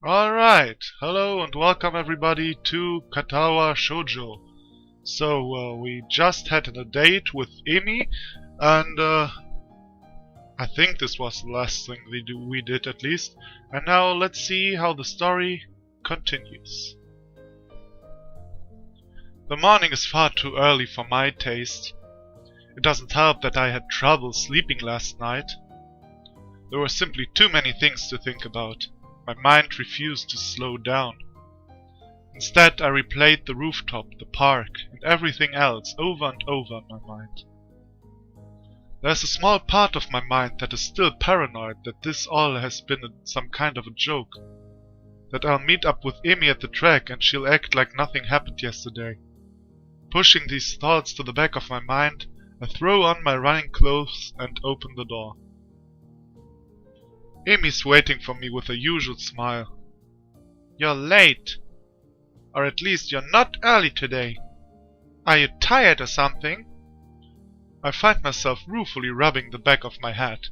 Alright, hello and welcome everybody to Katawa Shoujo. We just had a date with Emi, and I think this was the last thing we did at least. And now let's see how the story continues. The morning is far too early for my taste. It doesn't help that I had trouble sleeping last night. There were simply too many things to think about. My mind refused to slow down. Instead, I replayed the rooftop, the park, and everything else over and over in my mind. There's a small part of my mind that is still paranoid that this all has been some kind of a joke. That I'll meet up with Emi at the track and she'll act like nothing happened yesterday. Pushing these thoughts to the back of my mind, I throw on my running clothes and open the door. Emi's waiting for me with her usual smile. You're late. Or at least you're not early today. Are you tired or something? I find myself ruefully rubbing the back of my head.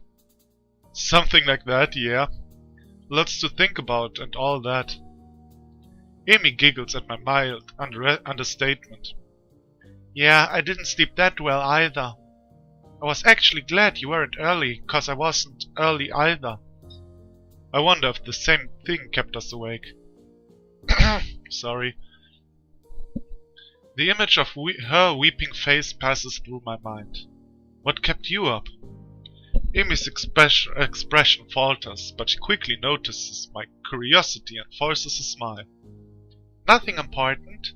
Something like that, yeah. Lots to think about and all that. Emi giggles at my mild understatement. Yeah, I didn't sleep that well either. I was actually glad you weren't early, 'cause I wasn't early either. I wonder if the same thing kept us awake. Sorry. The image of her weeping face passes through my mind. What kept you up? Emi's expression falters, but she quickly notices my curiosity and forces a smile. Nothing important.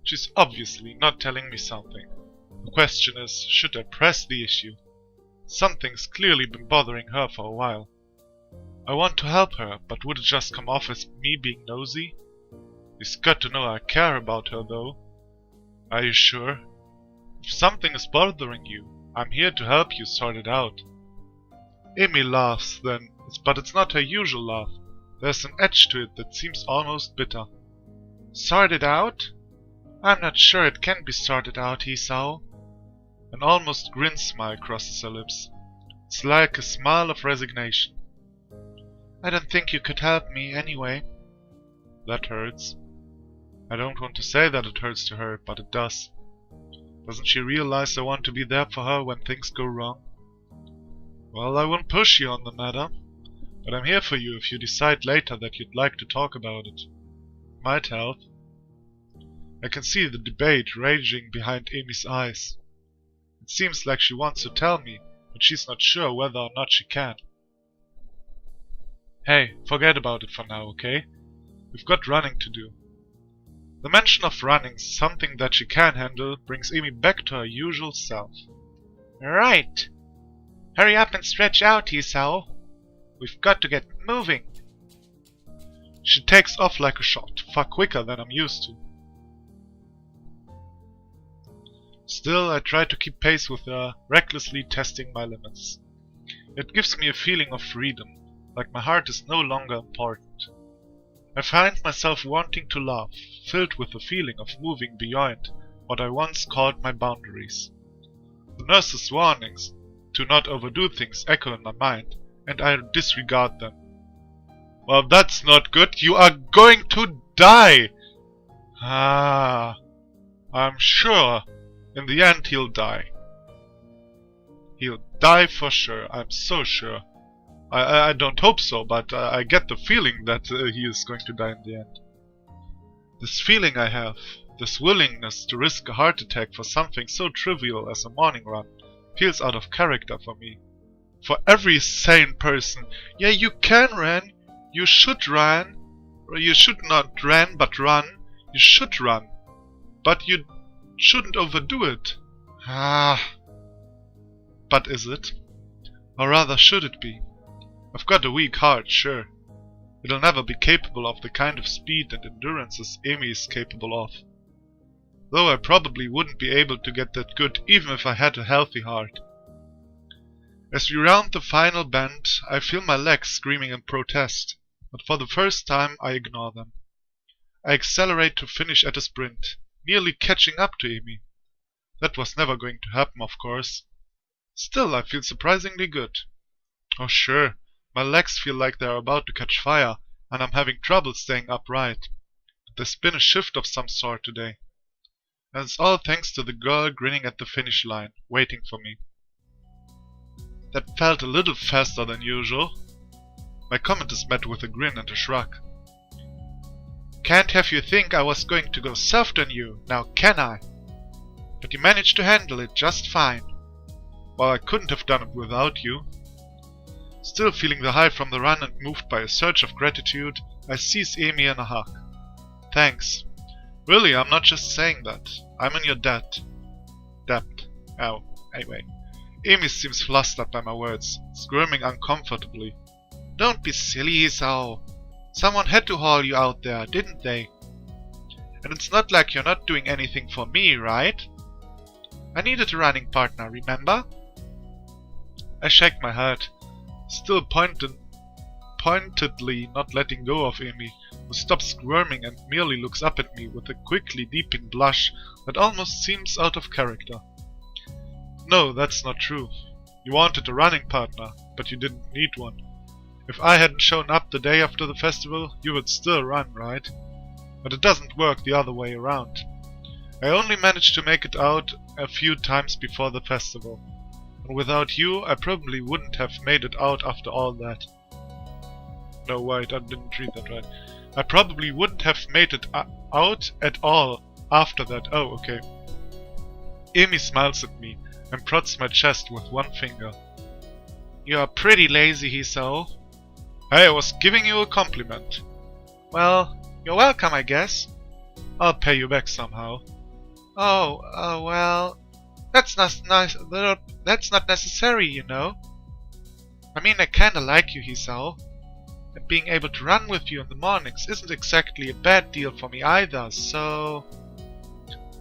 She's obviously not telling me something. The question is, should I press the issue? Something's clearly been bothering her for a while. I want to help her, but would it just come off as me being nosy? It's got to know I care about her though. Are you sure? If something is bothering you, I'm here to help you sort it out. Emi laughs then, but it's not her usual laugh. There's an edge to it that seems almost bitter. Sort it out? I'm not sure it can be sorted out, Hisao. An almost grin smile crosses her lips. It's like a smile of resignation. I don't think you could help me anyway. That hurts. I don't want to say that it hurts to her, but it does. Doesn't she realize I want to be there for her when things go wrong? Well, I won't push you on the matter, but I'm here for you if you decide later that you'd like to talk about it. Might help. I can see the debate raging behind Emi's eyes. It seems like she wants to tell me, but she's not sure whether or not she can. Hey, forget about it for now, okay? We've got running to do. The mention of running, something that she can handle, brings Emi back to her usual self. Right. Hurry up and stretch out, Hisao. We've got to get moving. She takes off like a shot, far quicker than I'm used to. Still, I try to keep pace with her, recklessly testing my limits. It gives me a feeling of freedom, like my heart is no longer important. I find myself wanting to laugh, filled with the feeling of moving beyond what I once called my boundaries. The nurse's warnings to not overdo things echo in my mind, and I disregard them. Well, that's not good. You are going to die! Ah, I'm sure. In the end, he'll die. He'll die for sure. I'm so sure. I don't hope so, but I get the feeling that he is going to die in the end. This feeling I have, this willingness to risk a heart attack for something so trivial as a morning run, feels out of character for me. For every sane person, yeah, you can run, you should run, or you should not run, but run, you should run, but you shouldn't overdo it. Ah. But is it? Or rather, should it be? I've got a weak heart, sure. It'll never be capable of the kind of speed and endurance as Emi is capable of. Though I probably wouldn't be able to get that good even if I had a healthy heart. As we round the final bend, I feel my legs screaming in protest, but for the first time I ignore them. I accelerate to finish at a sprint, nearly catching up to Emi. That was never going to happen, of course. Still, I feel surprisingly good. Oh sure, my legs feel like they are about to catch fire, and I'm having trouble staying upright. There's been a shift of some sort today. And it's all thanks to the girl grinning at the finish line, waiting for me. That felt a little faster than usual. My comment is met with a grin and a shrug. Can't have you think I was going to go soft on you, now can I? But you managed to handle it just fine. Well, I couldn't have done it without you. Still feeling the high from the run and moved by a surge of gratitude, I seize Amy in a hug. Thanks. Really, I'm not just saying that. I'm in your debt. Oh, anyway. Amy seems flustered by my words, squirming uncomfortably. Don't be silly, Isao. Someone had to haul you out there, didn't they? And it's not like you're not doing anything for me, right? I needed a running partner, remember? I shake my head, still pointedly not letting go of Amy, who stops squirming and merely looks up at me with a quickly deepening blush that almost seems out of character. No, that's not true. You wanted a running partner, but you didn't need one. If I hadn't shown up the day after the festival, you would still run, right? But it doesn't work the other way around. I only managed to make it out a few times before the festival. And without you, I probably wouldn't have made it out after all that. No, wait, I didn't read that right. I probably wouldn't have made it out at all after that. Oh, okay. Amy smiles at me and prods my chest with one finger. You're pretty lazy, Hisao. Hey, I was giving you a compliment. Well, you're welcome, I guess. I'll pay you back somehow. Well, that's not nice. That's not necessary, you know. I mean, I kinda like you, Hisao. And being able to run with you in the mornings isn't exactly a bad deal for me either, so...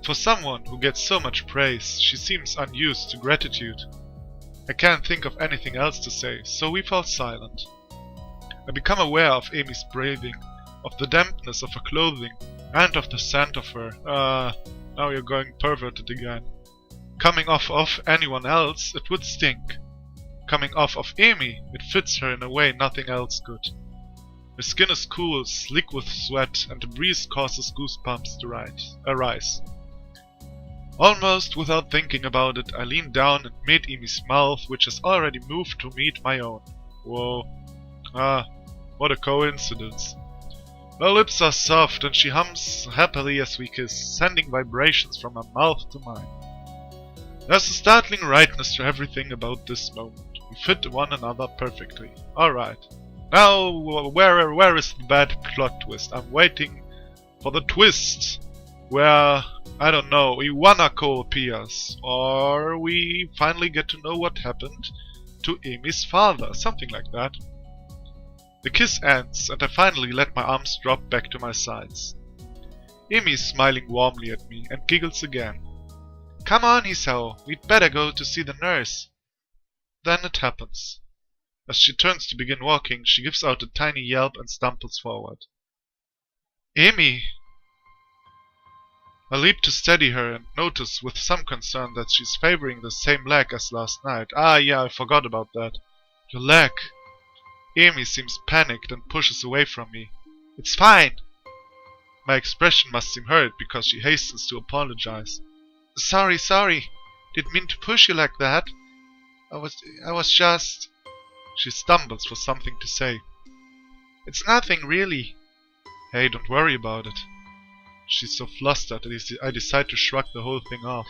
For someone who gets so much praise, she seems unused to gratitude. I can't think of anything else to say, so we fall silent. I become aware of Amy's breathing, of the dampness of her clothing, and of the scent of her. Now you're going perverted again. Coming off of anyone else, it would stink. Coming off of Amy, it fits her in a way nothing else could. Her skin is cool, slick with sweat, and the breeze causes goosebumps to arise. Almost without thinking about it, I lean down and meet Amy's mouth, which has already moved to meet my own. Whoa. What a coincidence. Her lips are soft and she hums happily as we kiss, sending vibrations from her mouth to mine. There's a startling rightness to everything about this moment. We fit one another perfectly. Alright. Now, where is the bad plot twist? I'm waiting for the twist. Where, I don't know, Iwanako appears. Or we finally get to know what happened to Amy's father. Something like that. The kiss ends, and I finally let my arms drop back to my sides. Amy is smiling warmly at me and giggles again. Come on, Hisao, we'd better go to see the nurse. Then it happens. As she turns to begin walking, she gives out a tiny yelp and stumbles forward. Amy! I leap to steady her and notice with some concern that she's favoring the same leg as last night. Ah, yeah, I forgot about that. Your leg. Amy seems panicked and pushes away from me. It's fine. My expression must seem hurt because she hastens to apologize. Sorry. Didn't mean to push you like that. I was just... She stumbles for something to say. It's nothing, really. Hey, don't worry about it. She's so flustered that I decide to shrug the whole thing off.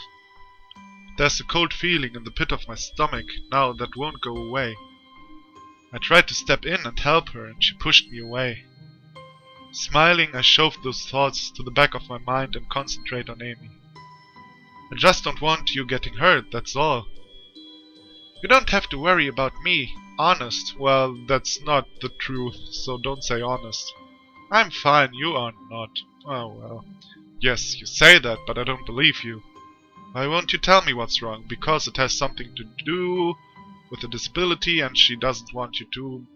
There's a cold feeling in the pit of my stomach now that won't go away. I tried to step in and help her, and she pushed me away. Smiling, I shove those thoughts to the back of my mind and concentrate on Amy. I just don't want you getting hurt, that's all. You don't have to worry about me. Honest. Well, that's not the truth, so don't say honest. I'm fine, you are not. Oh well. Yes, you say that, but I don't believe you. Why won't you tell me what's wrong? Because it has something to do with a disability and she doesn't want you to.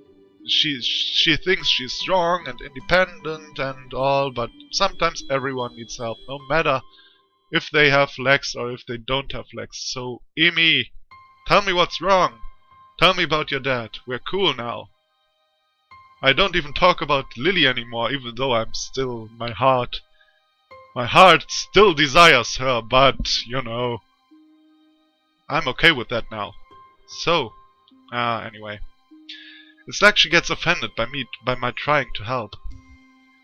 She thinks she's strong and independent and all, but sometimes everyone needs help, no matter if they have legs or if they don't have legs. So, Amy, tell me what's wrong. Tell me about your dad. We're cool now. I don't even talk about Lily anymore, even though my heart still desires her, but, you know, I'm okay with that now. So, anyway. It's like she gets offended by my trying to help.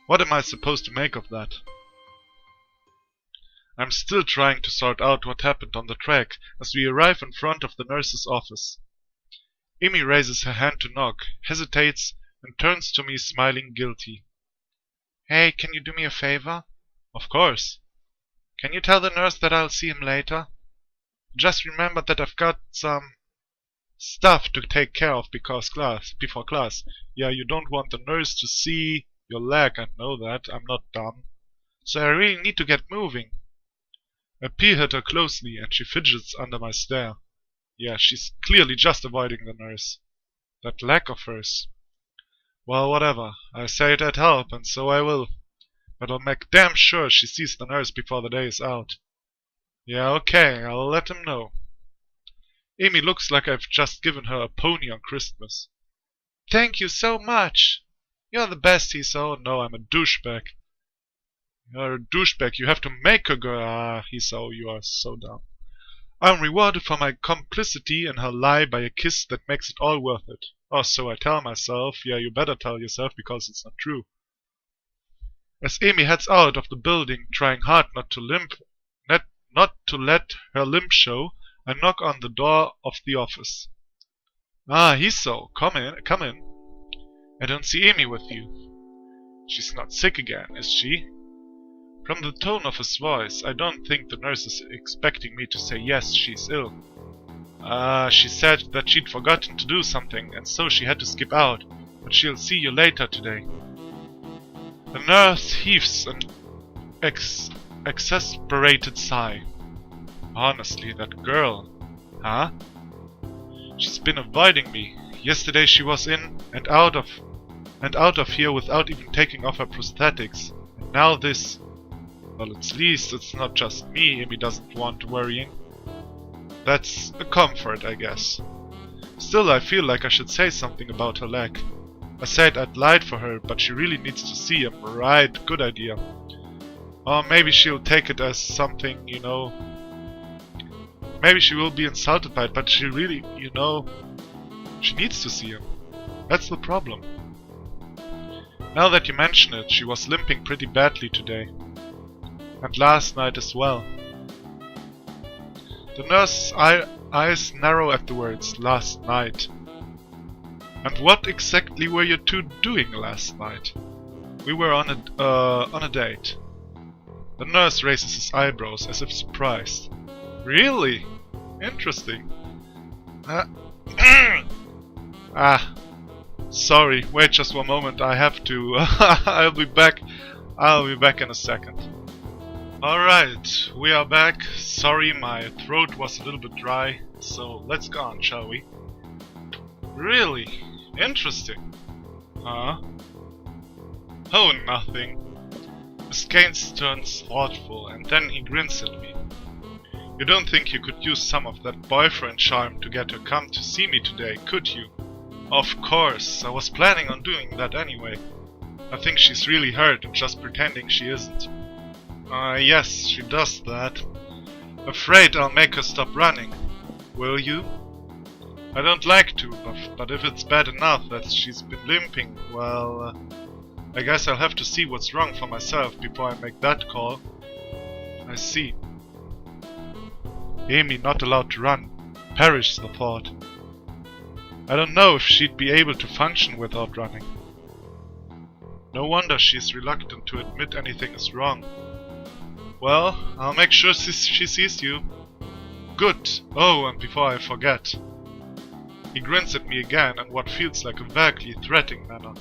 What am I supposed to make of that? I'm still trying to sort out what happened on the track as we arrive in front of the nurse's office. Amy raises her hand to knock, hesitates, and turns to me smiling guilty. Hey, can you do me a favor? Of course. Can you tell the nurse that I'll see him later? Just remember that I've got some stuff to take care of before class. Yeah, you don't want the nurse to see your leg, I know that, I'm not dumb. So I really need to get moving. I peer at her closely and she fidgets under my stare. Yeah, she's clearly just avoiding the nurse. That leg of hers. Well, whatever. I say it'd help, and so I will. But I'll make damn sure she sees the nurse before the day is out. Yeah, okay, I'll let him know. Amy looks like I've just given her a pony on Christmas. Thank you so much. You're the best, Hiso. No, I'm a douchebag. You're a douchebag. You have to make her go. Hiso, you are so dumb. I'm rewarded for my complicity in her lie by a kiss that makes it all worth it. Or so I tell myself. Yeah, you better tell yourself because it's not true. As Amy heads out of the building, trying hard not to let her limp show, I knock on the door of the office. Hiso, come in. I don't see Amy with you. She's not sick again, is she? From the tone of his voice, I don't think the nurse is expecting me to say yes, she's ill. She said that she'd forgotten to do something, and so she had to skip out, but she'll see you later today. The nurse heaves an exasperated sigh. Honestly, that girl, huh? She's been avoiding me. Yesterday she was in and out of here without even taking off her prosthetics. And now this. Well, at least it's not just me Amy doesn't want worrying. That's a comfort, I guess. Still, I feel like I should say something about her leg. I said I'd lied for her, but she really needs to see him. Right, good idea. Or maybe she'll take it as something, you know. Maybe she will be insulted by it, but she really, you know, she needs to see him. That's the problem. Now that you mention it, she was limping pretty badly today. And last night as well. The nurse's eyes narrow at the words, last night. And what exactly were you two doing last night? We were on a date. The nurse raises his eyebrows as if surprised. Really? Interesting. Sorry, wait just one moment, I have to... I'll be back in a second. Alright, we are back. Sorry, my throat was a little bit dry, so let's go on, shall we? Really? Interesting. Huh? Oh, nothing. His gaze turns thoughtful, and then he grins at me. You don't think you could use some of that boyfriend charm to get her come to see me today, could you? Of course, I was planning on doing that anyway. I think she's really hurt and just pretending she isn't. Yes, she does that. Afraid I'll make her stop running. Will you? I don't like to, but if it's bad enough that she's been limping, well... I guess I'll have to see what's wrong for myself before I make that call. I see. Amy not allowed to run. Perish the thought. I don't know if she'd be able to function without running. No wonder she's reluctant to admit anything is wrong. Well, I'll make sure she sees you. Good. Oh, and before I forget. He grins at me again in what feels like a vaguely threatening manner.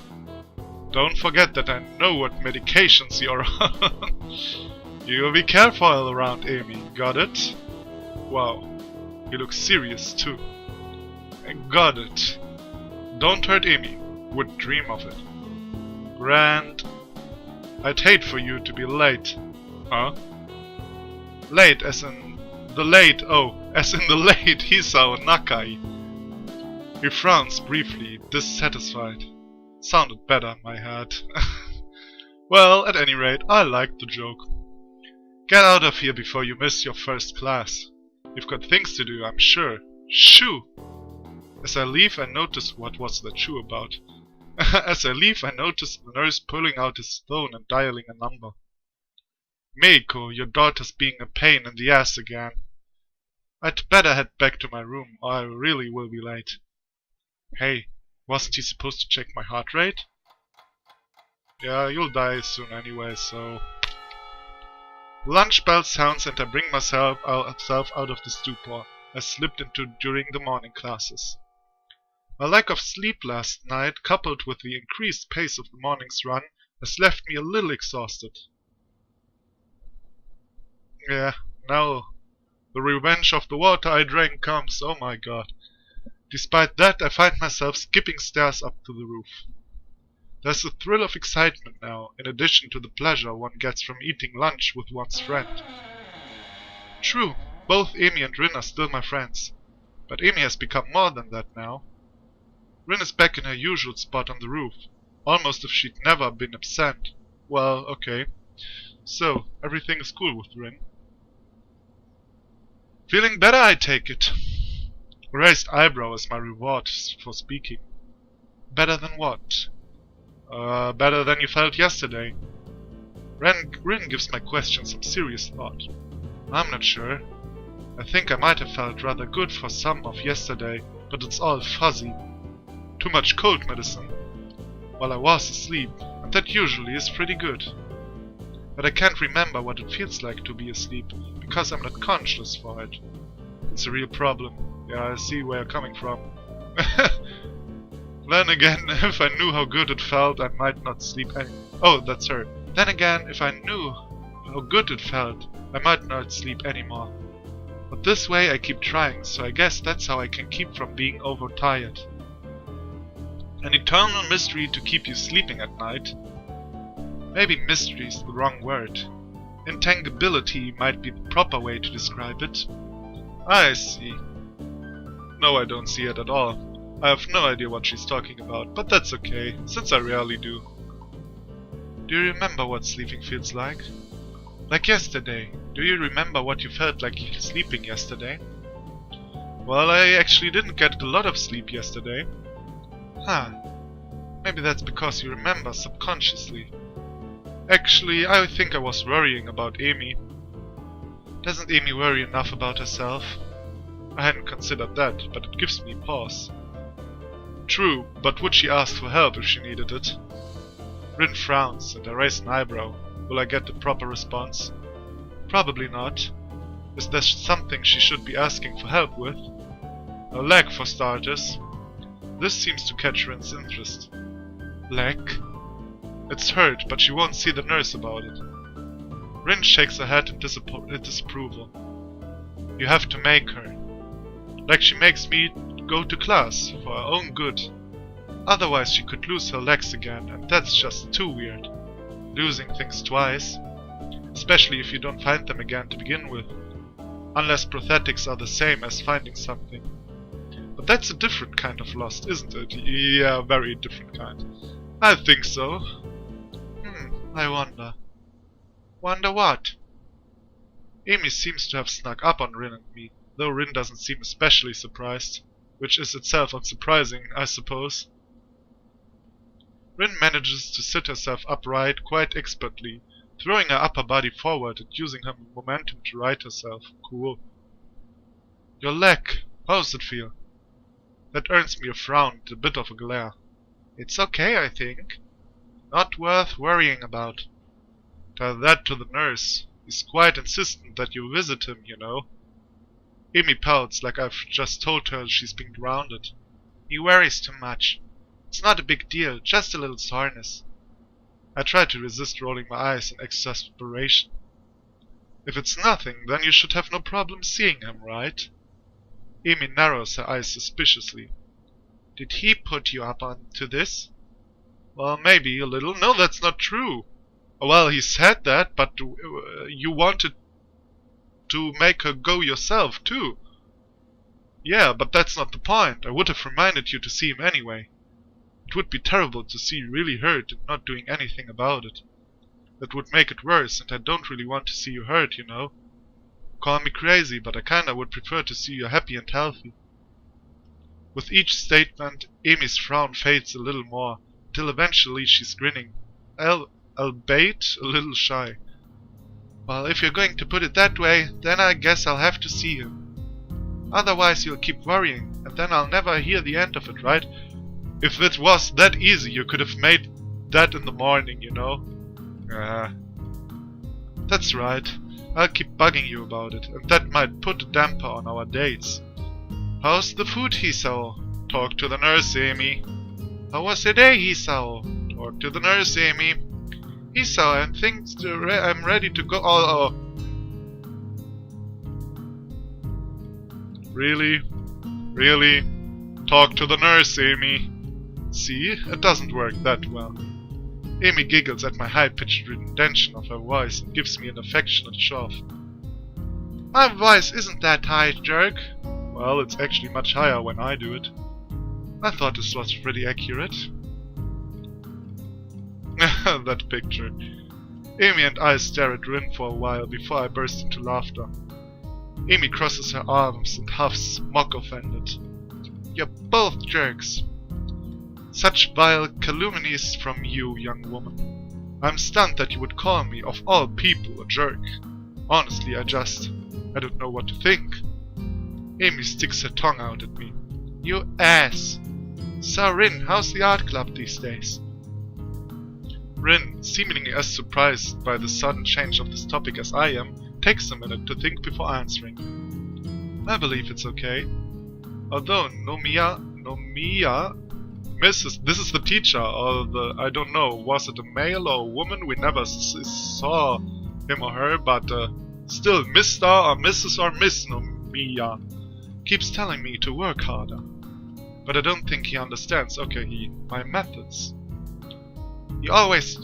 Don't forget that I know what medications you're on. You'll be careful around Amy, got it? Wow, he looks serious too. I got it. Don't hurt Amy, would dream of it. Grand. I'd hate for you to be late. Huh? Late as in the late, as in the late Hisao Nakai. He frowns briefly, dissatisfied. Sounded better in my head. Well, at any rate, I liked the joke. Get out of here before you miss your first class. You've got things to do, I'm sure. Shoo! As I leave, I notice what was that shoo about. As I leave, I notice the nurse pulling out his phone and dialing a number. Meiko, your daughter's being a pain in the ass again. I'd better head back to my room, or I really will be late. Hey, wasn't he supposed to check my heart rate? Yeah, you'll die soon anyway, so... Lunch bell sounds and I bring myself out of the stupor I slipped into during the morning classes. My lack of sleep last night, coupled with the increased pace of the morning's run, has left me a little exhausted. Yeah, now the revenge of the water I drank comes, oh my god. Despite that, I find myself skipping stairs up to the roof. There's a thrill of excitement now, in addition to the pleasure one gets from eating lunch with one's friend. True, both Amy and Rin are still my friends, but Amy has become more than that now. Rin is back in her usual spot on the roof, almost as if she'd never been absent. Well, okay. So, everything is cool with Rin. Feeling better, I take it. A raised eyebrow is my reward for speaking. Better than what? Better than you felt yesterday. Rin gives my question some serious thought. I'm not sure. I think I might have felt rather good for some of yesterday, but it's all fuzzy. Too much cold medicine. Well, I was asleep, and that usually is pretty good. But I can't remember what it feels like to be asleep, because I'm not conscious for it. It's a real problem. Yeah, I see where you're coming from. Then again, if I knew how good it felt, I might not sleep any... Oh, that's her. Then again, if I knew how good it felt, I might not sleep anymore. But this way I keep trying, so I guess that's how I can keep from being overtired. An eternal mystery to keep you sleeping at night. Maybe mystery is the wrong word. Intangibility might be the proper way to describe it. I see. No, I don't see it at all. I have no idea what she's talking about, but that's okay, since I rarely do. Do you remember what sleeping feels like? Like yesterday. Do you remember what you felt like sleeping yesterday? Well, I actually didn't get a lot of sleep yesterday. Huh. Maybe that's because you remember subconsciously. Actually, I think I was worrying about Amy. Doesn't Amy worry enough about herself? I hadn't considered that, but it gives me pause. True, but would she ask for help if she needed it? Rin frowns, and I raise an eyebrow. Will I get the proper response? Probably not. Is there something she should be asking for help with? Her leg, for starters. This seems to catch Rin's interest. Leg? It's hurt, but she won't see the nurse about it. Rin shakes her head in disapproval. You have to make her. Like she makes me go to class, for her own good. Otherwise she could lose her legs again, and that's just too weird. Losing things twice. Especially if you don't find them again to begin with. Unless prosthetics are the same as finding something. But that's a different kind of lost, isn't it? Yeah, very different kind. I think so. I wonder. Wonder what? Amy seems to have snuck up on Rin and me, though Rin doesn't seem especially surprised. Which is itself unsurprising, I suppose. Rin manages to sit herself upright quite expertly, throwing her upper body forward and using her momentum to right herself. Cool. Your leg, how's it feel? That earns me a frown and a bit of a glare. It's okay, I think. Not worth worrying about. Tell that to the nurse. He's quite insistent that you visit him, you know. Amy pouts like I've just told her she's been grounded. He worries too much. It's not a big deal, just a little soreness. I try to resist rolling my eyes in exasperation. If it's nothing, then you should have no problem seeing him, right? Amy narrows her eyes suspiciously. Did he put you up onto this? Well, maybe a little. No, that's not true. Well, he said that, but you wanted to make her go yourself, too. Yeah, but that's not the point. I would have reminded you to see him anyway. It It would be terrible to see you really hurt and not doing anything about it. That would make it worse, and I don't really want to see you hurt, you know. Call me crazy, but I kinda would prefer to see you happy and healthy. With each statement, Amy's frown fades a little more, till eventually she's grinning, albeit a little shy. Well, if you're going to put it that way, then I guess I'll have to see him. Otherwise you'll keep worrying, and then I'll never hear the end of it, right? If it was that easy, you could have made that in the morning, you know? That's right. I'll keep bugging you about it, and that might put a damper on our dates. How's the food, Hisao? Talk to the nurse, Amy. How was your day, Hisao? Talk to the nurse, Amy. Hisao, I think I'm ready to go. Oh. Really? Really? Talk to the nurse, Amy. See, it doesn't work that well. Amy giggles at my high-pitched redundation of her voice and gives me an affectionate shove. My voice isn't that high, jerk. Well, it's actually much higher when I do it. I thought this was pretty accurate. That picture. Amy and I stare at Rin for a while before I burst into laughter. Amy crosses her arms and huffs, mock-offended. You're both jerks. Such vile calumnies from you, young woman. I'm stunned that you would call me, of all people, a jerk. Honestly, I don't know what to think. Amy sticks her tongue out at me. You ass. So, Rin, how's the art club these days? Rin, seemingly as surprised by the sudden change of this topic as I am, takes a minute to think before answering. I believe it's okay. Although Nomiya, this is the teacher, or I don't know, was it a male or a woman? We never saw him or her, but still, Mr. or Mrs. or Miss Nomiya keeps telling me to work harder. But I don't think he understands, my methods. He always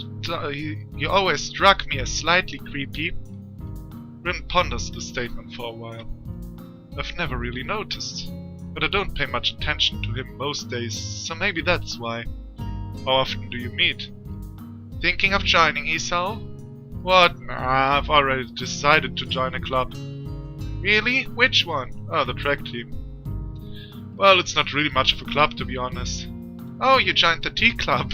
struck me as slightly creepy. Rin ponders the statement for a while. I've never really noticed, but I don't pay much attention to him most days, so maybe that's why. How often do you meet? Thinking of joining, Hisao? What? Nah, I've already decided to join a club. Really? Which one? Oh, the track team. Well, it's not really much of a club, to be honest. Oh, you joined the tea club.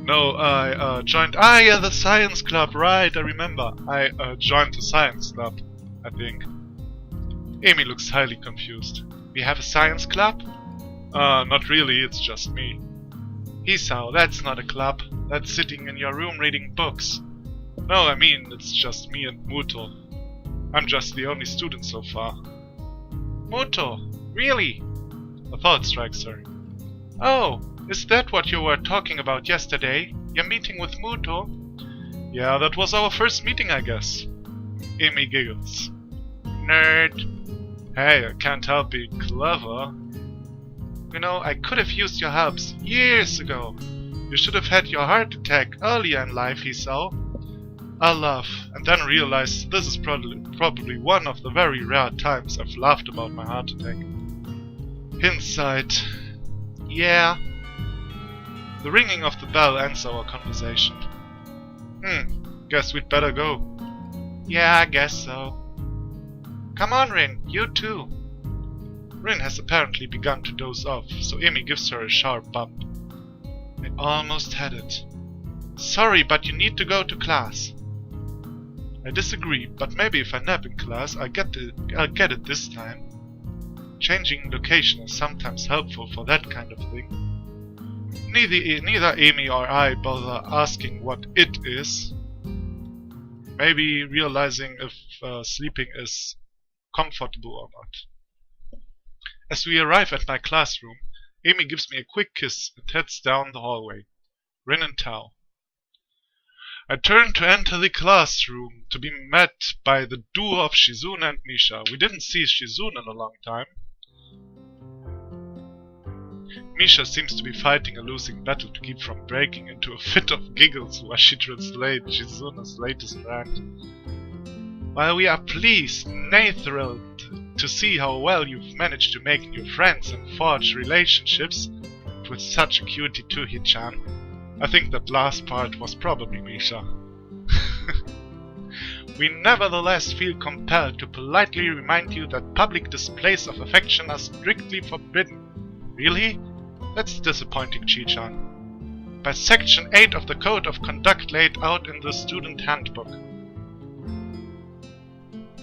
No, I joined... the science club, right, I remember. I joined the science club, I think. Amy looks highly confused. We have a science club? Not really, it's just me. Hisao, that's not a club. That's sitting in your room reading books. No, I mean, it's just me and Muto. I'm just the only student so far. Muto, really? A thought strikes her. Oh, is that what you were talking about yesterday? Your meeting with Muto? Yeah, that was our first meeting, I guess. Amy giggles. Nerd. Hey, I can't help being clever. You know, I could have used your helps years ago. You should have had your heart attack earlier in life, Hisao. I laugh, and then realize this is probably one of the very rare times I've laughed about my heart attack. Hindsight. Yeah. The ringing of the bell ends our conversation. Guess we'd better go. Yeah, I guess so. Come on, Rin, you too. Rin has apparently begun to doze off, so Amy gives her a sharp bump. I almost had it. Sorry, but you need to go to class. I disagree, but maybe if I nap in class, I'll get it this time. Changing location is sometimes helpful for that kind of thing. Neither Amy or I bother asking what it is. Maybe realizing if sleeping is comfortable or not. As we arrive at my classroom, Amy gives me a quick kiss and heads down the hallway. Rin and Tao. I turn to enter the classroom to be met by the duo of Shizune and Misha. We didn't see Shizune in a long time. Misha seems to be fighting a losing battle to keep from breaking into a fit of giggles while she translates Shizune's latest rant. While we are pleased, nay thrilled, to see how well you've managed to make new friends and forge relationships, react with such acuity to Hichan. I think that last part was probably Misha. We nevertheless feel compelled to politely remind you that public displays of affection are strictly forbidden. Really? That's disappointing, Chi-chan. By Section 8 of the Code of Conduct laid out in the Student Handbook.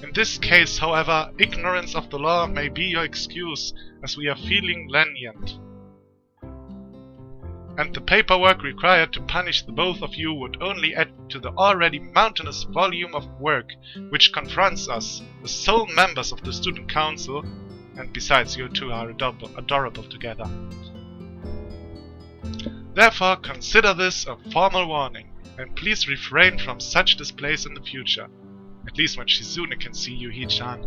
In this case, however, ignorance of the law may be your excuse, as we are feeling lenient. And the paperwork required to punish the both of you would only add to the already mountainous volume of work which confronts us, the sole members of the Student Council, and besides you two are adorable together. Therefore, consider this a formal warning, and please refrain from such displays in the future. At least when Shizune can see you, Hichan.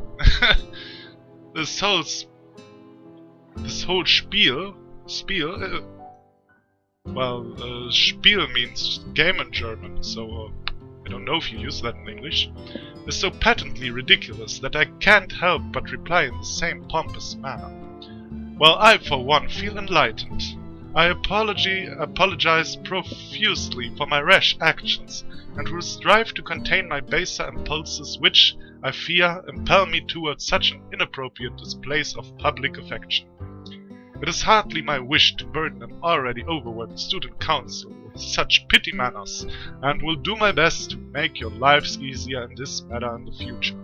This whole spiel, spiel means game in German, so I don't know if you use that in English, is so patently ridiculous that I can't help but reply in the same pompous manner. Well, I for one feel enlightened. I apologize profusely for my rash actions, and will strive to contain my baser impulses which, I fear, impel me towards such an inappropriate display of public affection. It is hardly my wish to burden an already overworked student council with such petty manners, and will do my best to make your lives easier in this matter in the future.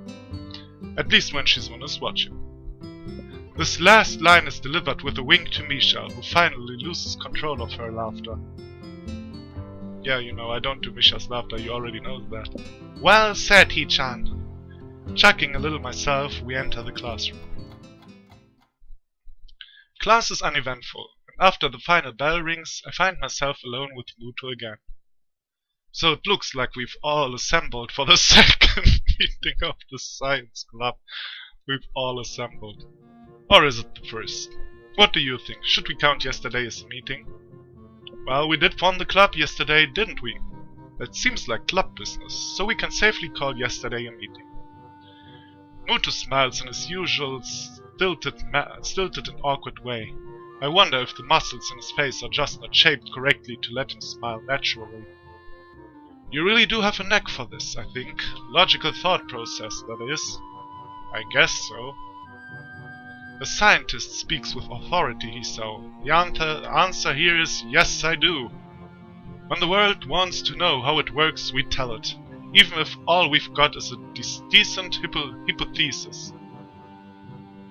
At least when Shizune is watching. This last line is delivered with a wink to Misha, who finally loses control of her laughter. Yeah, you know, I don't do Misha's laughter, you already know that. Well said, Hichan. Chuckling a little myself, we enter the classroom. Class is uneventful, and after the final bell rings, I find myself alone with Muto again. So it looks like we've all assembled for the second meeting of the science club. We've all assembled. Or is it the first? What do you think? Should we count yesterday as a meeting? Well, we did form the club yesterday, didn't we? That seems like club business, so we can safely call yesterday a meeting. Muto smiles in his usual stilted and awkward way. I wonder if the muscles in his face are just not shaped correctly to let him smile naturally. You really do have a knack for this, I think. Logical thought process, that is. I guess so. A scientist speaks with authority, so the answer here is yes, I do. When the world wants to know how it works, we tell it, even if all we've got is a decent hypothesis.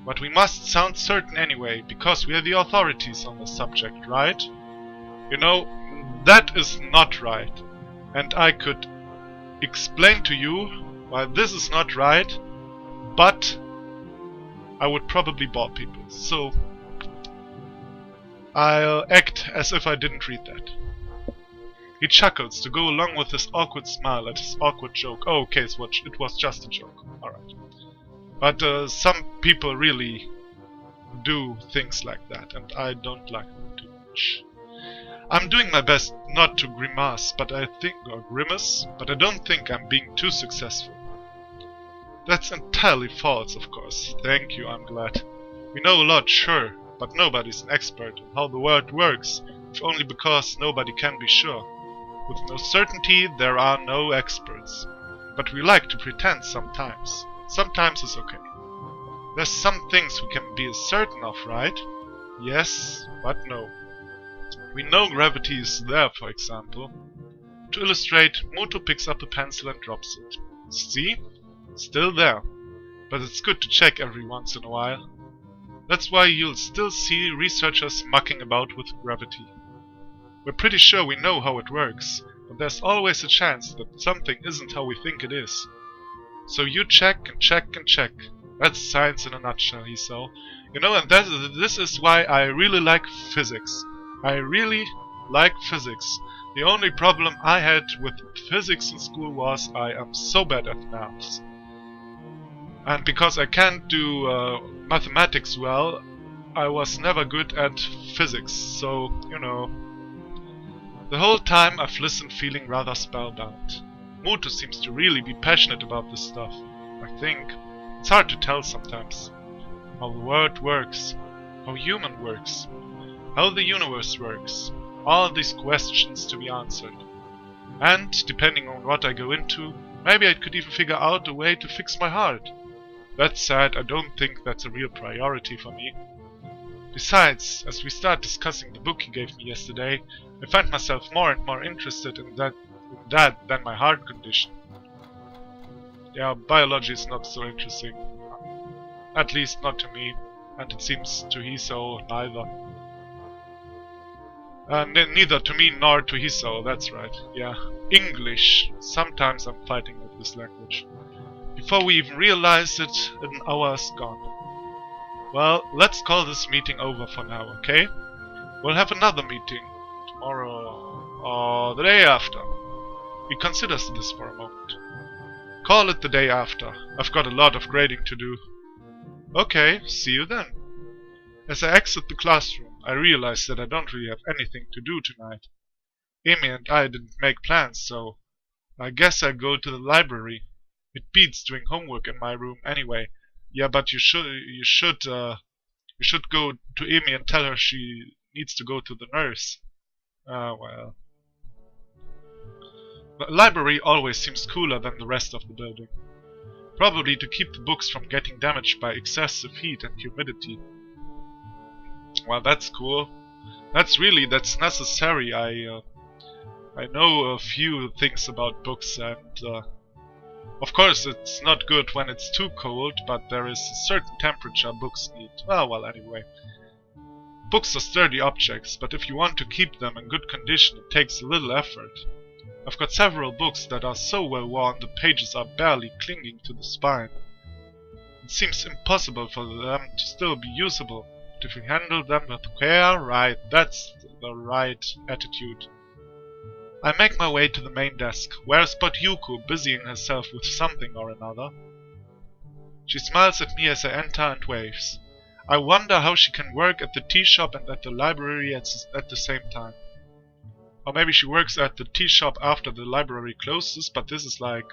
But we must sound certain anyway, because we are the authorities on the subject, right? You know, that is not right. And I could explain to you why this is not right, but I would probably bore people, so I'll act as if I didn't read that. He chuckles to go along with his awkward smile at his awkward joke. Oh, okay, so it was just a joke. Alright. But some people really do things like that, and I don't like them too much. I'm doing my best not to grimace, but I don't think I'm being too successful. That's entirely false, of course. Thank you, I'm glad. We know a lot, sure, but nobody's an expert in how the world works, if only because nobody can be sure. With no certainty, there are no experts. But we like to pretend sometimes. Sometimes it's okay. There's some things we can be certain of, right? Yes, but no. We know gravity is there, for example. To illustrate, Muto picks up a pencil and drops it. See? Still there. But it's good to check every once in a while. That's why you'll still see researchers mucking about with gravity. We're pretty sure we know how it works, but there's always a chance that something isn't how we think it is. So you check and check and check. That's science in a nutshell, he saw. You know, and this is why I really like physics. I really like physics. The only problem I had with physics in school was I am so bad at maths. And because I can't do mathematics well, I was never good at physics, so, you know. The whole time I've listened feeling rather spellbound. Muto seems to really be passionate about this stuff, I think. It's hard to tell sometimes. How the world works. How human works. how the universe works, all these questions to be answered. And, depending on what I go into, maybe I could even figure out a way to fix my heart. That said, I don't think that's a real priority for me. Besides, as we start discussing the book he gave me yesterday, I find myself more and more interested in that than my heart condition. Yeah, biology is not so interesting. At least not to me, and it seems to Hiso neither. Neither to me nor to Hiso, that's right. Yeah, English. Sometimes I'm fighting with this language. Before we even realize it, an hour is gone. Well, let's call this meeting over for now, okay? We'll have another meeting tomorrow or the day after. He considers this for a moment. Call it the day after. I've got a lot of grading to do. Okay, see you then. As I exit the classroom, I realize that I don't really have anything to do tonight. Amy and I didn't make plans, so I guess I'll go to the library. It beats doing homework in my room anyway. Yeah, but you should go to Amy and tell her she needs to go to the nurse. Well. The library always seems cooler than the rest of the building. Probably to keep the books from getting damaged by excessive heat and humidity. Well, that's cool. That's necessary. I know a few things about books, and of course it's not good when it's too cold, but there is a certain temperature books need. Well, anyway. Books are sturdy objects, but if you want to keep them in good condition, it takes a little effort. I've got several books that are so well worn the pages are barely clinging to the spine. It seems impossible for them to still be usable, but if you handle them with care, right, that's the right attitude. I make my way to the main desk, where I spot Yuko busying herself with something or another. She smiles at me as I enter and waves. I wonder how she can work at the tea shop and at the library at the same time. Or maybe she works at the tea shop after the library closes, but this is like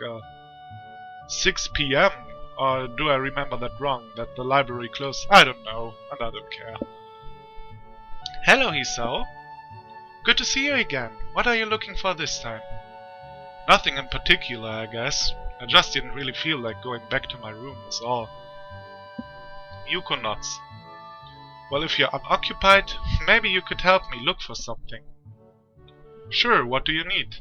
6 PM. Or do I remember that wrong, that the library closed? I don't know, and I don't care. Hello, Hisao. Good to see you again. What are you looking for this time? Nothing in particular, I guess. I just didn't really feel like going back to my room, is all. Yuko nods. Well, if you're unoccupied, maybe you could help me look for something. Sure, what do you need?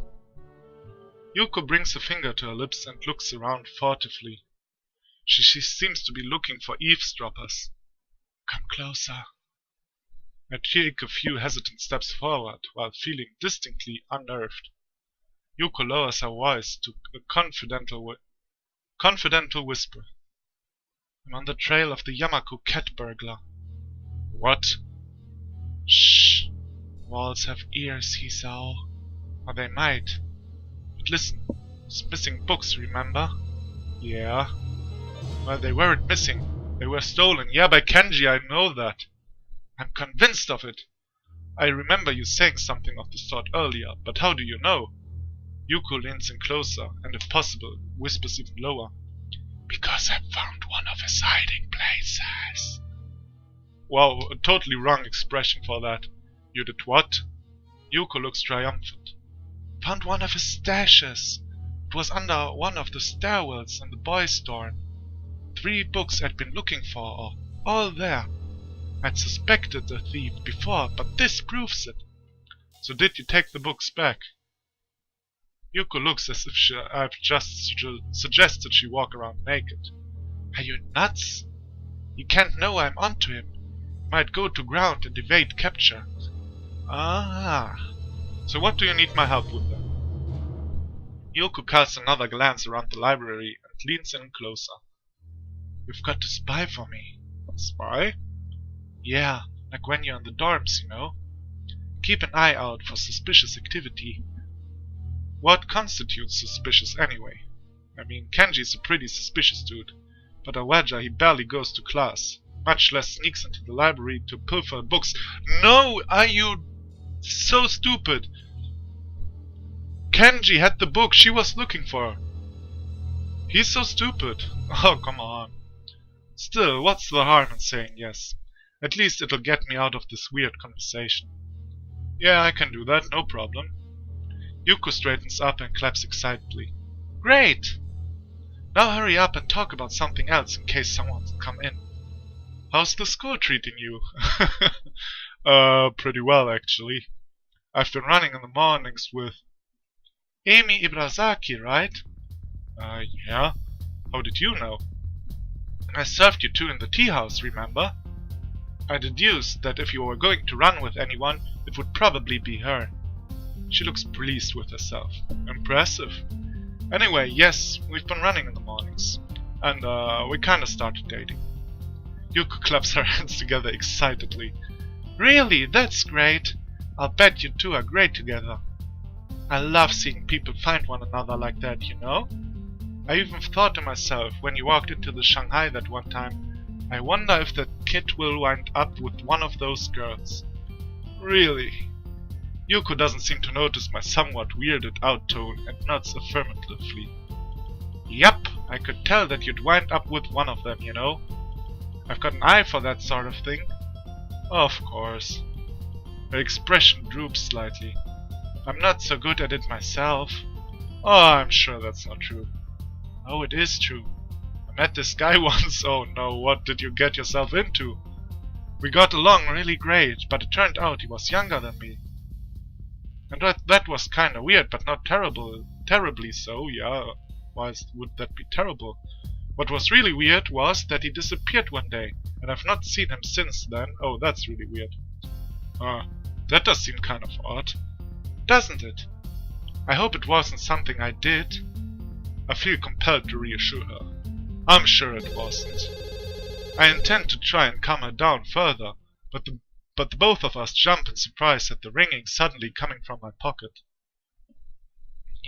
Yuko brings a finger to her lips and looks around furtively. She seems to be looking for eavesdroppers. Come closer. I take a few hesitant steps forward while feeling distinctly unnerved. Yuko lowers her voice to a confidential whisper. I'm on the trail of the Yamako cat burglar. What? Shh. Walls have ears, Hisao. Or they might. But listen, it's missing books, remember? Yeah. Well, they weren't missing. They were stolen. Yeah, by Kenji, I know that. I'm convinced of it. I remember you saying something of the sort earlier, but how do you know? Yuko leans in closer, and if possible, whispers even lower. Because I found one of his hiding places. Wow, a totally wrong expression for that. You did what? Yuko looks triumphant. Found one of his stashes. It was under one of the stairwells in the boys' dorm. 3 books I'd been looking for are all there. I'd suspected the thief before, but this proves it. So did you take the books back? Yuko looks as if I've just suggested she walk around naked. Are you nuts? You can't know I'm onto him. Might go to ground and evade capture. Ah. So what do you need my help with then? Yuko casts another glance around the library and leans in closer. You've got to spy for me. Spy? Yeah, like when you're in the dorms, you know. Keep an eye out for suspicious activity. What constitutes suspicious anyway? I mean, Kenji's a pretty suspicious dude, but Awaja he barely goes to class, much less sneaks into the library to pilfer books. No, are you so stupid? Kenji had the book she was looking for. He's so stupid. Oh, come on. Still, what's the harm in saying yes? At least it'll get me out of this weird conversation. Yeah, I can do that, no problem. Yuko straightens up and claps excitedly. Great! Now hurry up and talk about something else in case someone's come in. How's the school treating you? Pretty well actually. I've been running in the mornings with Amy Ibrasaki, right? Yeah. How did you know? I served you two in the tea house, remember? I deduced that if you were going to run with anyone, it would probably be her. She looks pleased with herself. Impressive. Anyway, yes, we've been running in the mornings. And, we kinda started dating. Yuko claps her hands together excitedly. Really? That's great. I'll bet you two are great together. I love seeing people find one another like that, you know? I even thought to myself when you walked into the Shanghai that one time, I wonder if that kid will wind up with one of those girls. Really? Yuko doesn't seem to notice my somewhat weirded out tone and nods affirmatively. Yup, I could tell that you'd wind up with one of them, you know. I've got an eye for that sort of thing. Of course. Her expression droops slightly. I'm not so good at it myself. Oh, I'm sure that's not true. Oh, it is true. I met this guy once. Oh no, what did you get yourself into? We got along really great, but it turned out he was younger than me. And that was kinda weird, but not terribly so, yeah. Why would that be terrible? What was really weird was that he disappeared one day, and I've not seen him since then. Oh, that's really weird. That does seem kind of odd. Doesn't it? I hope it wasn't something I did. I feel compelled to reassure her. I'm sure it wasn't. I intend to try and calm her down further, but the both of us jump in surprise at the ringing suddenly coming from my pocket.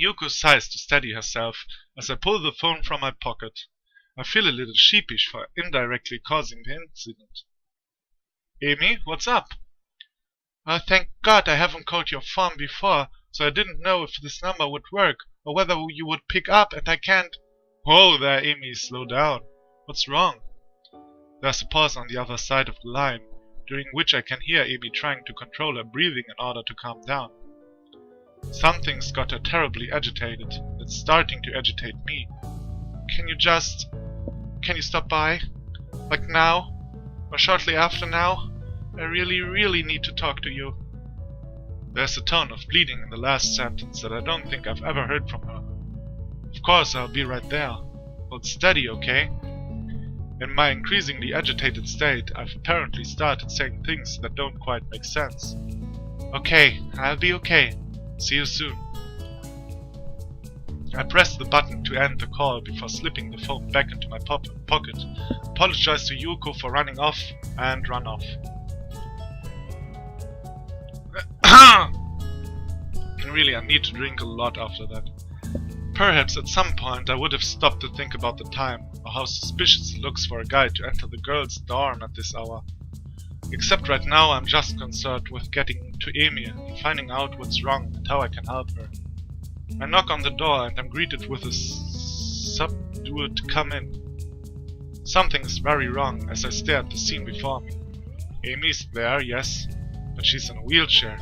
Yuko sighs to steady herself as I pull the phone from my pocket. I feel a little sheepish for indirectly causing the incident. Amy, what's up? Thank God I haven't called your phone before, so I didn't know if this number would work, or whether you would pick up, and I can't... Whoa there, Amy, slow down. What's wrong? There's a pause on the other side of the line, during which I can hear Amy trying to control her breathing in order to calm down. Something's got her terribly agitated. It's starting to agitate me. Can you stop by? Like now? Or shortly after now? I really need to talk to you. There's a tone of pleading in the last sentence that I don't think I've ever heard from her. Of course, I'll be right there. Hold steady, okay? In my increasingly agitated state, I've apparently started saying things that don't quite make sense. Okay, I'll be okay. See you soon. I press the button to end the call before slipping the phone back into my pocket, apologize to Yuko for running off, and run off. Really, I need to drink a lot after that. Perhaps at some point I would have stopped to think about the time, or how suspicious it looks for a guy to enter the girl's dorm at this hour. Except right now I'm just concerned with getting to Amy and finding out what's wrong and how I can help her. I knock on the door and am greeted with a subdued "come in." Something is very wrong as I stare at the scene before me. Amy's there, yes, but she's in a wheelchair,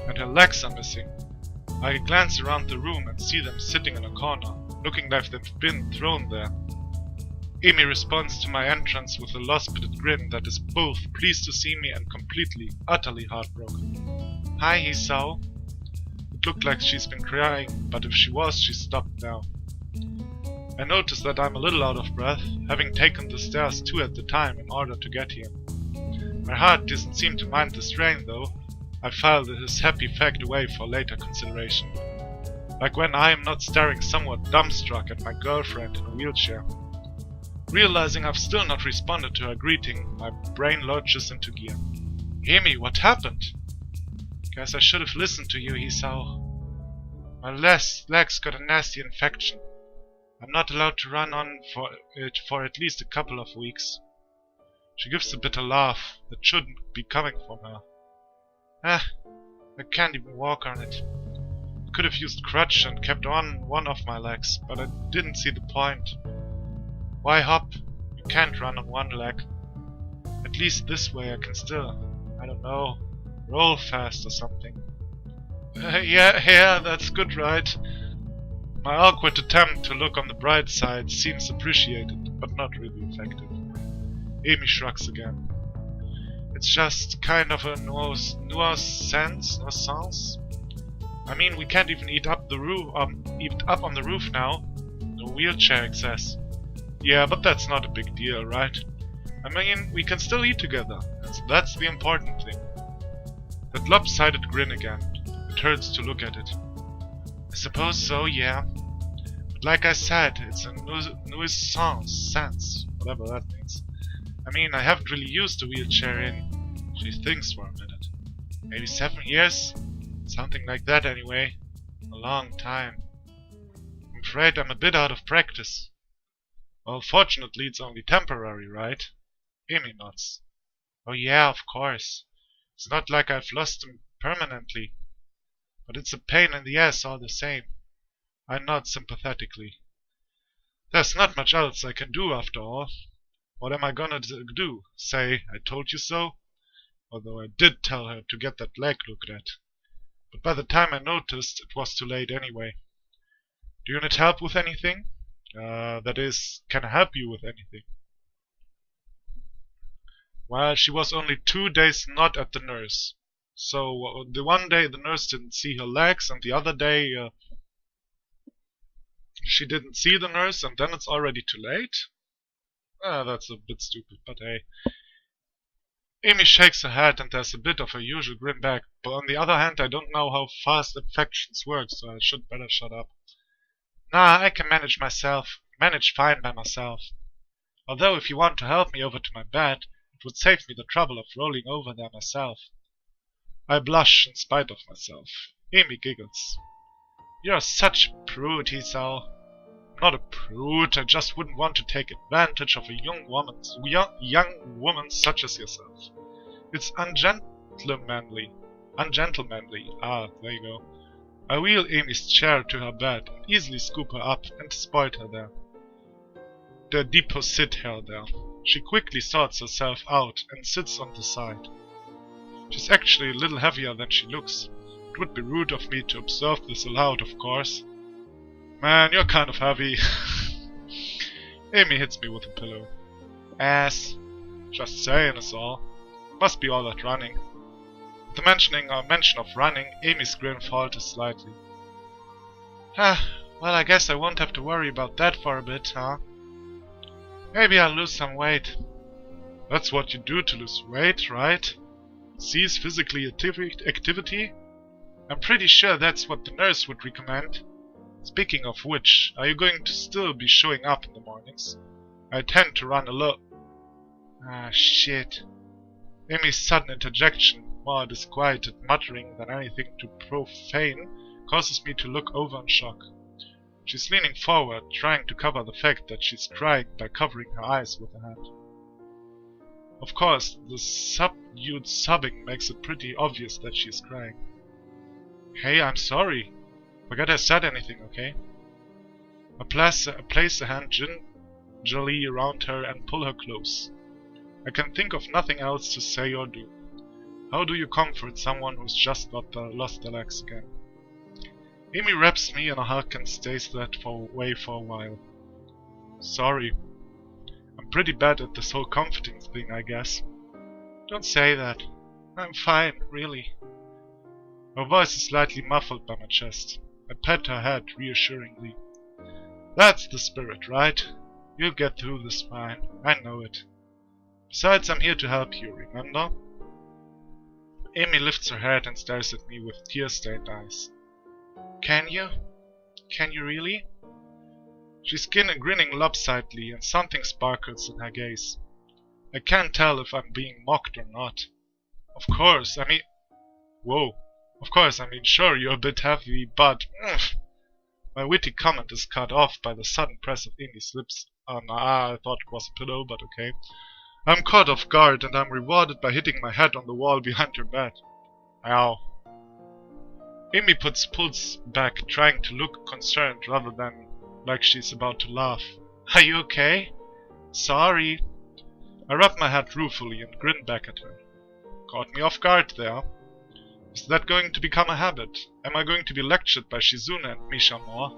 and her legs are missing. I glance around the room and see them sitting in a corner, looking like they've been thrown there. Amy responds to my entrance with a lost-pitted grin that is both pleased to see me and completely, utterly heartbroken. Hi, Hisao. It looked like she's been crying, but if she was, she stopped now. I notice that I'm a little out of breath, having taken the stairs 2 at the time in order to get here. My heart doesn't seem to mind the strain though. I file this happy fact away for later consideration. Like when I am not staring somewhat dumbstruck at my girlfriend in a wheelchair. Realizing I've still not responded to her greeting, my brain lurches into gear. Amy, what happened? Guess I should have listened to you, Hisao. My leg's got a nasty infection. I'm not allowed to run on for it for at least a couple of weeks. She gives a bitter laugh that shouldn't be coming from her. I can't even walk on it. I could have used crutch and kept on one of my legs, but I didn't see the point. Why hop? You can't run on one leg. At least this way I can still, I don't know, roll fast or something. Yeah, that's good, right? My awkward attempt to look on the bright side seems appreciated, but not really effective. Amy shrugs again. It's just kind of a nuisance. I mean, we can't even eat up on the roof now. No wheelchair access. Yeah, but that's not a big deal, right? I mean, we can still eat together, and so that's the important thing. That lopsided grin again. It hurts to look at it. I suppose so, yeah. But like I said, it's a nuisance, whatever that means. I mean, I haven't really used a wheelchair in, she thinks for a minute, maybe 7 years? Something like that anyway. A long time. I'm afraid I'm a bit out of practice. Well, fortunately it's only temporary, right? Amy nods. Oh yeah, of course. It's not like I've lost him permanently. But it's a pain in the ass all the same. I nod sympathetically. There's not much else I can do after all. What am I gonna do? Say, I told you so? Although I did tell her to get that leg looked at. But by the time I noticed, it was too late anyway. Do you need help with anything? That is, can I help you with anything? Well, she was only 2 days not at the nurse. So, the one day the nurse didn't see her legs, and the other day, she didn't see the nurse, and then it's already too late? That's a bit stupid, but hey. Amy shakes her head and there's a bit of her usual grin back, but on the other hand I don't know how fast infections work, so I should better shut up. Nah, I can manage fine by myself. Although if you want to help me over to my bed, it would save me the trouble of rolling over there myself. I blush in spite of myself. Amy giggles. You're such a prude, Hisao. Not a prude, I just wouldn't want to take advantage of a young woman such as yourself. It's ungentlemanly. Ah, there you go. I wheel Amy's chair to her bed, easily scoop her up, and dispose her there. Deposit her there. She quickly sorts herself out and sits on the side. She's actually a little heavier than she looks. It would be rude of me to observe this aloud, of course. Man, you're kind of heavy. Amy hits me with a pillow. Ass. Just saying is all. Must be all that running. At the mention of running, Amy's grin falters slightly. Well, I guess I won't have to worry about that for a bit, huh? Maybe I'll lose some weight. That's what you do to lose weight, right? Cease physical activity? I'm pretty sure that's what the nurse would recommend. Speaking of which, are you going to still be showing up in the mornings? I tend to run alone. Ah, shit. Amy's sudden interjection, more disquieted muttering than anything too profane, causes me to look over in shock. She's leaning forward, trying to cover the fact that she's crying by covering her eyes with her hand. Of course, the subdued sobbing makes it pretty obvious that she's crying. Hey, I'm sorry. Forget I said anything, okay? I place a hand gingerly around her and pull her close. I can think of nothing else to say or do. How do you comfort someone who's just lost their legs again? Amy wraps me in a hug and stays that way for a while. Sorry. I'm pretty bad at this whole comforting thing, I guess. Don't say that. I'm fine, really. Her voice is slightly muffled by my chest. I pat her head reassuringly. That's the spirit, right? You'll get through this fine. I know it. Besides, I'm here to help you, remember? Amy lifts her head and stares at me with tear-stained eyes. Can you? Can you really? She's grinning lopsidedly and something sparkles in her gaze. I can't tell if I'm being mocked or not. Of course, I mean... Whoa. Of course, I mean, sure, you're a bit heavy, but... My witty comment is cut off by the sudden press of Amy's lips. I thought it was a pillow, but okay. I'm caught off guard and I'm rewarded by hitting my head on the wall behind her bed. Ow. Amy pulls back, trying to look concerned rather than like she's about to laugh. Are you okay? Sorry. I rubbed my head ruefully and grinned back at her. Caught me off guard there. Is that going to become a habit? Am I going to be lectured by Shizune and Misha more?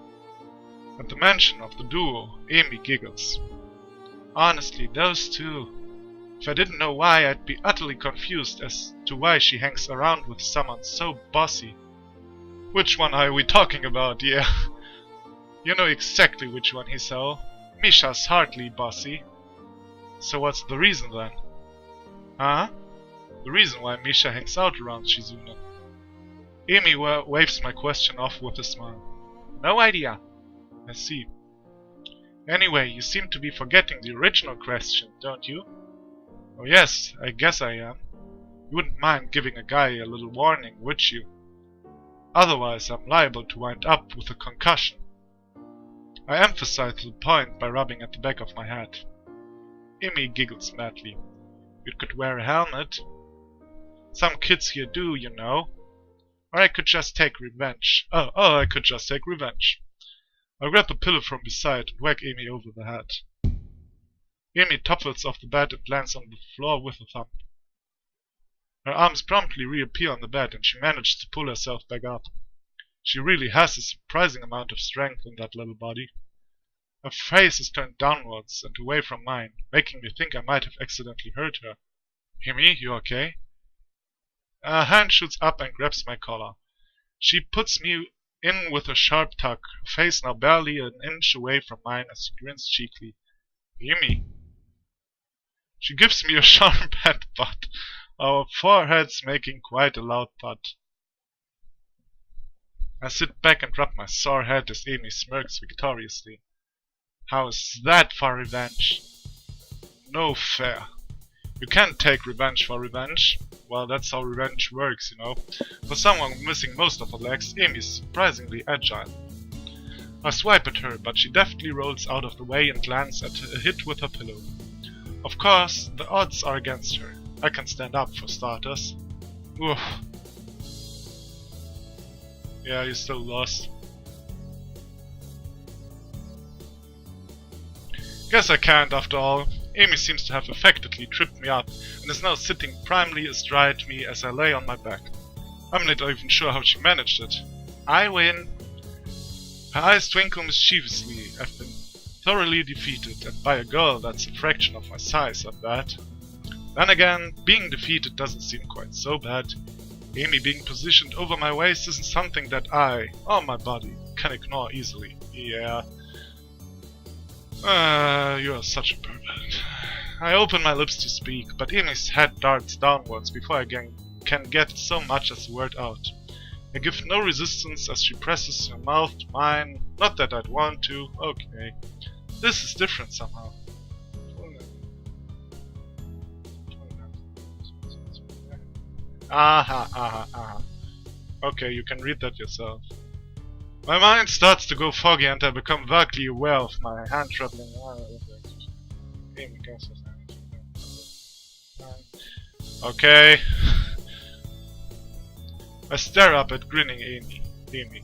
At the mention of the duo, Amy giggles. Honestly, those two. If I didn't know why, I'd be utterly confused as to why she hangs around with someone so bossy. Which one are we talking about, yeah? You know exactly which one, Hisao. Misha's hardly bossy. So what's the reason then? Huh? The reason why Misha hangs out around Shizune. Amy waves my question off with a smile. No idea. I see. Anyway, you seem to be forgetting the original question, don't you? Oh yes, I guess I am. You wouldn't mind giving a guy a little warning, would you? Otherwise, I'm liable to wind up with a concussion. I emphasize the point by rubbing at the back of my head. Amy giggles madly. You could wear a helmet. Some kids here do, you know. Or I could just take revenge. I could just take revenge. I grab a pillow from beside and whack Amy over the head. Amy topples off the bed and lands on the floor with a thump. Her arms promptly reappear on the bed and she manages to pull herself back up. She really has a surprising amount of strength in that little body. Her face is turned downwards and away from mine, making me think I might have accidentally hurt her. Amy, you okay? A hand shoots up and grabs my collar. She puts me in with a sharp tug, her face now barely an inch away from mine as she grins cheekily. Amy. She gives me a sharp headbutt, our foreheads making quite a loud thud. I sit back and rub my sore head as Amy smirks victoriously. How is that for revenge? No fair. You can't take revenge for revenge. Well, that's how revenge works, you know. For someone missing most of her legs, Amy is surprisingly agile. I swipe at her, but she deftly rolls out of the way and lands at a hit with her pillow. Of course, the odds are against her. I can stand up for starters. Oof. Yeah, you still lost. Guess I can't after all. Amy seems to have effectively tripped me up and is now sitting primely astride me as I lay on my back. I'm not even sure how she managed it. I win! Her eyes twinkle mischievously. I've been thoroughly defeated, and by a girl that's a fraction of my size at that. Then again, being defeated doesn't seem quite so bad. Amy being positioned over my waist isn't something that I, or my body, can ignore easily. Yeah. You are such a pervert. I open my lips to speak, but Amy's head darts downwards before I can get so much as a word out. I give no resistance as she presses her mouth to mine. Not that I'd want to. Okay. This is different somehow. Aha. Okay, you can read that yourself. My mind starts to go foggy and I become vaguely aware of my hand traveling. Okay. I stare up at grinning Amy.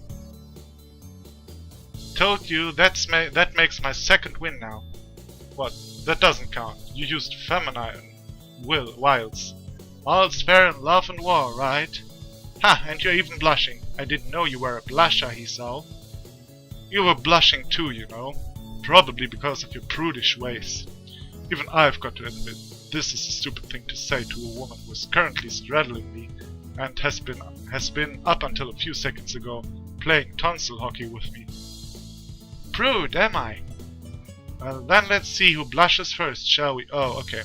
Told you, that makes my second win now. What? That doesn't count. You used feminine wiles. All's fair in love and war, right? Ha, and you're even blushing. I didn't know you were a blusher, Hisao. You were blushing too, you know. Probably because of your prudish ways. Even I've got to admit, this is a stupid thing to say to a woman who is currently straddling me and has been, up until a few seconds ago, playing tonsil hockey with me. Prude, am I? Well, then let's see who blushes first, shall we? Oh, okay.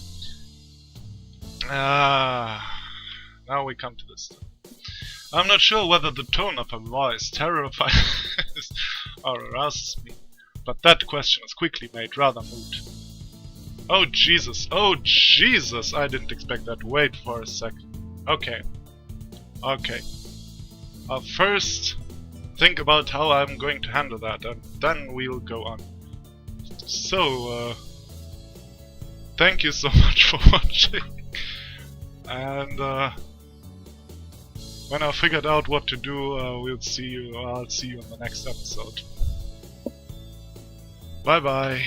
Now we come to this. I'm not sure whether the tone of her voice terrifies or arouses me, but that question is quickly made rather moot. Oh Jesus, I didn't expect that. Wait for a second. Okay. I'll first think about how I'm going to handle that, and then we'll go on. So, thank you so much for watching, and when I've figured out what to do, I'll see you in the next episode. Bye bye.